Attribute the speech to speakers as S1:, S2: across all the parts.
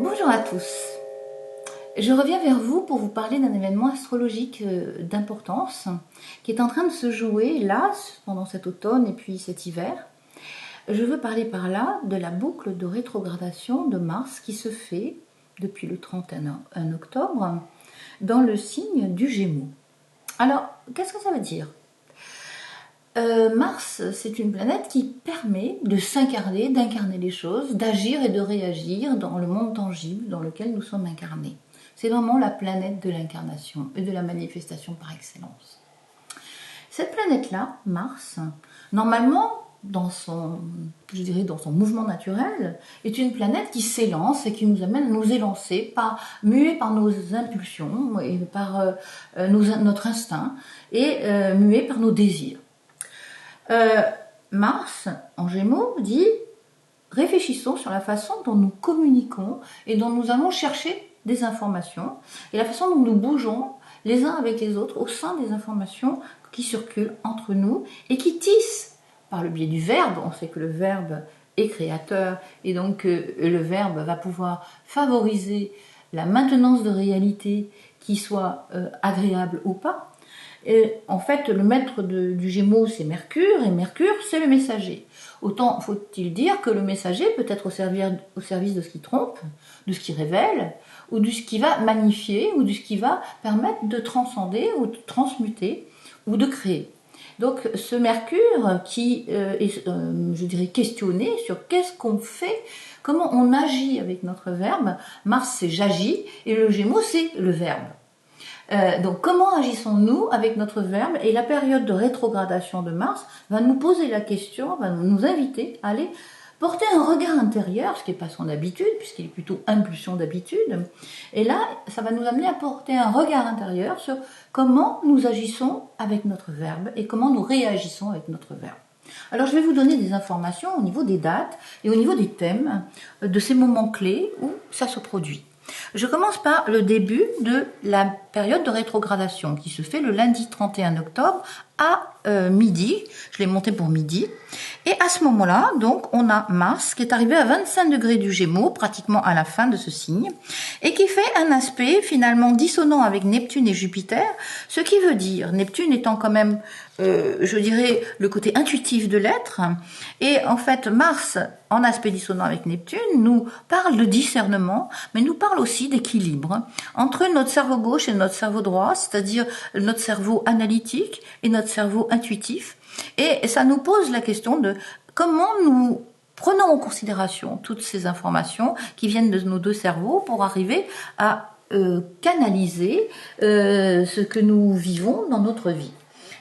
S1: Bonjour à tous, je reviens vers vous pour vous parler d'un événement astrologique d'importance qui est en train de se jouer là, pendant cet automne et puis cet hiver. Je veux parler par là de la boucle de rétrogradation de Mars qui se fait depuis le 31 octobre dans le signe du Gémeaux. Alors, qu'est-ce que ça veut dire ? Mars, c'est une planète qui permet de s'incarner, d'incarner les choses, d'agir et de réagir dans le monde tangible dans lequel nous sommes incarnés. C'est vraiment la planète de l'incarnation et de la manifestation par excellence. Cette planète-là, Mars, normalement, dans son mouvement naturel, est une planète qui s'élance et qui nous amène à nous élancer, muée par nos impulsions et par notre instinct et muée par nos désirs. Mars, en Gémeaux, dit « Réfléchissons sur la façon dont nous communiquons et dont nous allons chercher des informations et la façon dont nous bougeons les uns avec les autres au sein des informations qui circulent entre nous et qui tissent par le biais du verbe. » On sait que le verbe est créateur et donc le verbe va pouvoir favoriser la maintenance de réalité qui soit agréable ou pas. Et en fait, le maître du Gémeaux, c'est Mercure, et Mercure, c'est le messager. Autant faut-il dire que le messager peut être au service de ce qui trompe, de ce qui révèle, ou de ce qui va magnifier, ou de ce qui va permettre de transcender, ou de transmuter, ou de créer. Donc ce Mercure qui est, je dirais, questionné sur qu'est-ce qu'on fait, comment on agit avec notre verbe. Mars, c'est j'agis, et le Gémeaux, c'est le verbe. Donc comment agissons-nous avec notre verbe? Et la période de rétrogradation de Mars va nous poser la question, va nous inviter à aller porter un regard intérieur, ce qui n'est pas son habitude, puisqu'il est plutôt impulsion d'habitude. Et là, ça va nous amener à porter un regard intérieur sur comment nous agissons avec notre verbe et comment nous réagissons avec notre verbe. Alors je vais vous donner des informations au niveau des dates et au niveau des thèmes de ces moments clés où ça se produit. Je commence par le début de la période de rétrogradation qui se fait le lundi 31 octobre à midi. Je l'ai monté pour midi. Et à ce moment-là, donc, on a Mars qui est arrivé à 25 degrés du Gémeaux, pratiquement à la fin de ce signe, et qui fait un aspect finalement dissonant avec Neptune et Jupiter, ce qui veut dire, Neptune étant quand même, je dirais, le côté intuitif de l'être, et en fait, Mars, en aspect dissonant avec Neptune, nous parle de discernement, mais nous parle aussi d'équilibre entre notre cerveau gauche et notre cerveau droit, c'est-à-dire notre cerveau analytique et notre cerveau intuitif. Et ça nous pose la question de comment nous prenons en considération toutes ces informations qui viennent de nos deux cerveaux pour arriver à canaliser ce que nous vivons dans notre vie.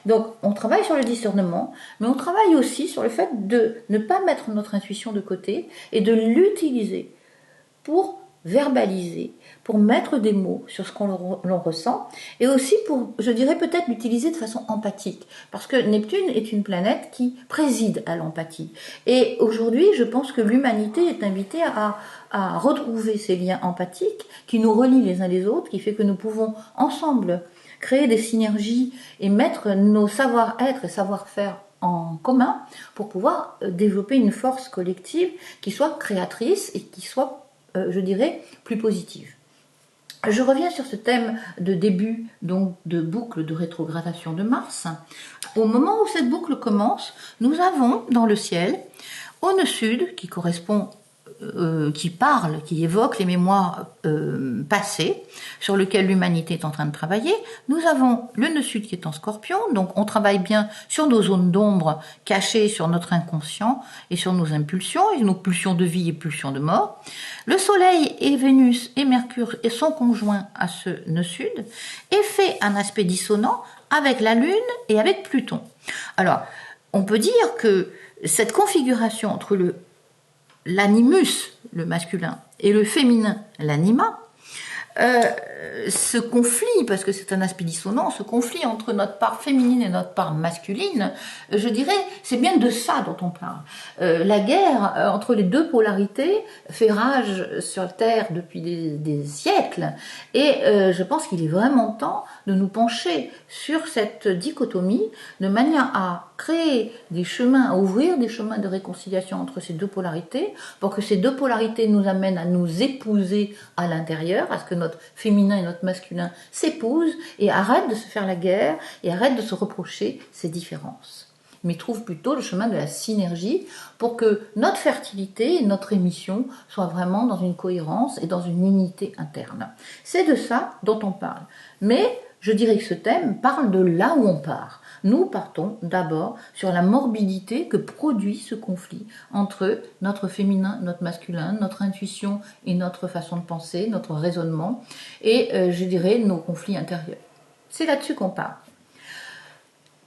S1: Donc on travaille sur le discernement, mais on travaille aussi sur le fait de ne pas mettre notre intuition de côté et de l'utiliser pour verbaliser, pour mettre des mots sur ce l'on ressent, et aussi pour, je dirais, peut-être l'utiliser de façon empathique, parce que Neptune est une planète qui préside à l'empathie. Et aujourd'hui, je pense que l'humanité est invitée à retrouver ces liens empathiques qui nous relient les uns les autres, qui fait que nous pouvons ensemble créer des synergies et mettre nos savoir-être et savoir-faire en commun pour pouvoir développer une force collective qui soit créatrice et qui soit, je dirais, plus positive. Je reviens sur ce thème de début donc de boucle de rétrogradation de Mars. Au moment où cette boucle commence, nous avons dans le ciel, au nœud sud, qui correspond qui évoque les mémoires passées sur lesquelles l'humanité est en train de travailler. Nous avons le nœud sud qui est en Scorpion, donc on travaille bien sur nos zones d'ombre cachées sur notre inconscient et sur nos impulsions, et nos pulsions de vie et pulsions de mort. Le Soleil et Vénus et Mercure sont conjoints à ce nœud sud et fait un aspect dissonant avec la Lune et avec Pluton. Alors, on peut dire que cette configuration entre l'animus, le masculin, et le féminin, l'anima, ce conflit, parce que c'est un aspect dissonant, ce conflit entre notre part féminine et notre part masculine, je dirais, c'est bien de ça dont on parle. La guerre entre les deux polarités fait rage sur la Terre depuis des siècles, et je pense qu'il est vraiment temps de nous pencher sur cette dichotomie de manière à créer des chemins, à ouvrir des chemins de réconciliation entre ces deux polarités, pour que ces deux polarités nous amènent à nous épouser à l'intérieur, à ce que notre féminin et notre masculin s'épousent et arrêtent de se faire la guerre et arrêtent de se reprocher ces différences. Mais trouve plutôt le chemin de la synergie pour que notre fertilité et notre émission soient vraiment dans une cohérence et dans une unité interne. C'est de ça dont on parle. Mais je dirais que ce thème parle de là où on part. Nous partons d'abord sur la morbidité que produit ce conflit entre notre féminin, notre masculin, notre intuition et notre façon de penser, notre raisonnement, et je dirais nos conflits intérieurs. C'est là-dessus qu'on part.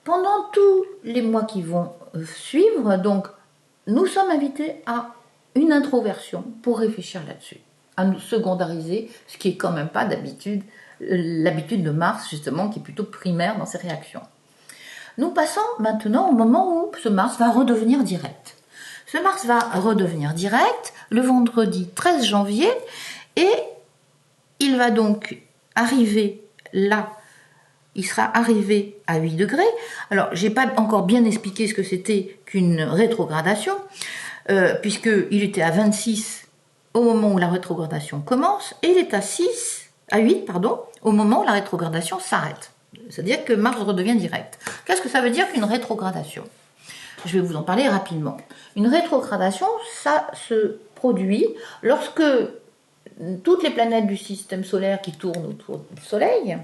S1: Pendant tous les mois qui vont suivre, donc, nous sommes invités à une introversion pour réfléchir là-dessus, à nous secondariser, ce qui est quand même pas d'habitude, l'habitude de Mars justement, qui est plutôt primaire dans ses réactions. Nous passons maintenant au moment où ce Mars va redevenir direct. Ce Mars va redevenir direct le vendredi 13 janvier et il va donc arriver là. Il sera arrivé à 8 degrés. Alors, j'ai pas encore bien expliqué ce que c'était qu'une rétrogradation, puisqu'il était à 26 au moment où la rétrogradation commence, et il est à 8, au moment où la rétrogradation s'arrête. C'est-à-dire que Mars redevient direct. Qu'est-ce que ça veut dire qu'une rétrogradation? Je vais vous en parler rapidement. Une rétrogradation, ça se produit lorsque toutes les planètes du système solaire qui tournent autour du Soleil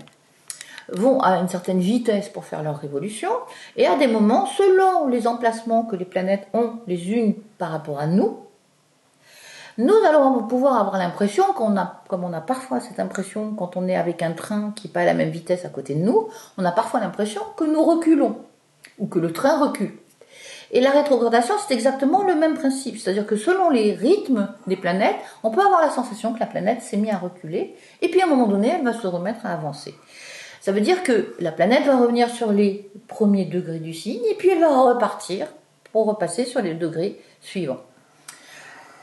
S1: vont à une certaine vitesse pour faire leur révolution, et à des moments, selon les emplacements que les planètes ont les unes par rapport à nous allons pouvoir avoir l'impression comme on a parfois cette impression quand on est avec un train qui n'est pas à la même vitesse à côté de nous, on a parfois l'impression que nous reculons, ou que le train recule. Et la rétrogradation, c'est exactement le même principe, c'est-à-dire que selon les rythmes des planètes, on peut avoir la sensation que la planète s'est mise à reculer, et puis à un moment donné, elle va se remettre à avancer. Ça veut dire que la planète va revenir sur les premiers degrés du signe et puis elle va repartir pour repasser sur les degrés suivants.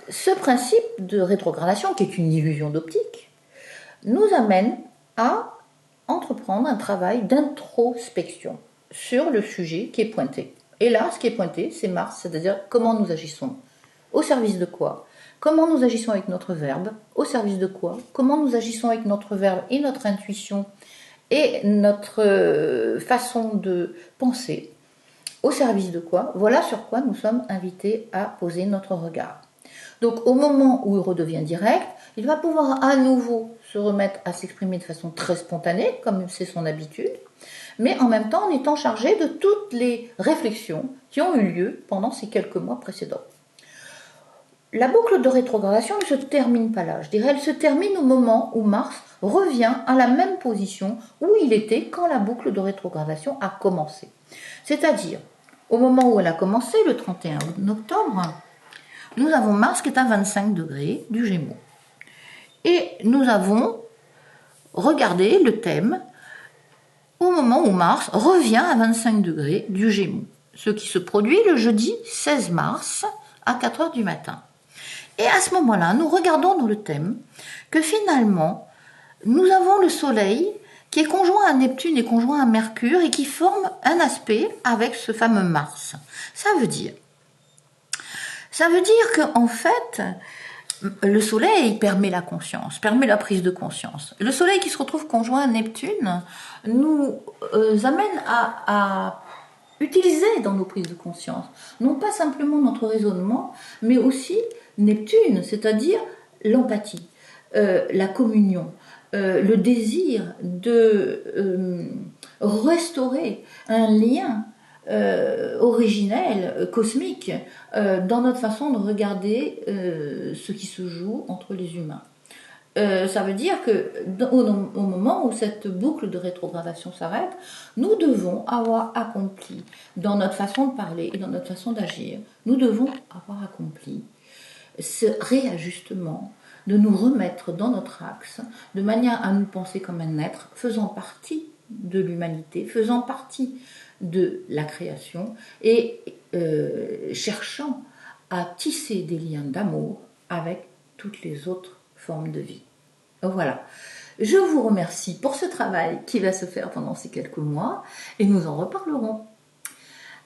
S1: Ce principe de rétrogradation, qui est une illusion d'optique, nous amène à entreprendre un travail d'introspection sur le sujet qui est pointé. Et là, ce qui est pointé, c'est Mars, c'est-à-dire comment nous agissons, au service de quoi, comment nous agissons avec notre verbe, au service de quoi, comment nous agissons avec notre verbe et notre intuition, et notre façon de penser, au service de quoi, voilà sur quoi nous sommes invités à poser notre regard. Donc au moment où il redevient direct, il va pouvoir à nouveau se remettre à s'exprimer de façon très spontanée, comme c'est son habitude, mais en même temps en étant chargé de toutes les réflexions qui ont eu lieu pendant ces quelques mois précédents. La boucle de rétrogradation ne se termine pas là, je dirais, elle se termine au moment où Mars revient à la même position où il était quand la boucle de rétrogradation a commencé. C'est-à-dire, au moment où elle a commencé, le 31 octobre, nous avons Mars qui est à 25 degrés du Gémeaux. Et nous avons regardé le thème au moment où Mars revient à 25 degrés du Gémeaux, ce qui se produit le jeudi 16 mars à 4 heures du matin. Et à ce moment-là, nous regardons dans le thème que finalement, nous avons le Soleil qui est conjoint à Neptune et conjoint à Mercure et qui forme un aspect avec ce fameux Mars. Ça veut dire qu'en fait, le Soleil permet la conscience, permet la prise de conscience. Le Soleil qui se retrouve conjoint à Neptune nous amène à utiliser dans nos prises de conscience, non pas simplement notre raisonnement, mais aussi Neptune, c'est-à-dire l'empathie, la communion, le désir de restaurer un lien originel, cosmique, dans notre façon de regarder ce qui se joue entre les humains. Ça veut dire que au moment où cette boucle de rétrogradation s'arrête, nous devons avoir accompli, dans notre façon de parler et dans notre façon d'agir, nous devons avoir accompli ce réajustement, de nous remettre dans notre axe, de manière à nous penser comme un être faisant partie de l'humanité, faisant partie de la création et cherchant à tisser des liens d'amour avec toutes les autres formes de vie. Voilà. Je vous remercie pour ce travail qui va se faire pendant ces quelques mois et nous en reparlerons.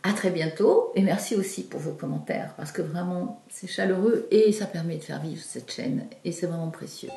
S1: À très bientôt et merci aussi pour vos commentaires parce que vraiment c'est chaleureux et ça permet de faire vivre cette chaîne et c'est vraiment précieux.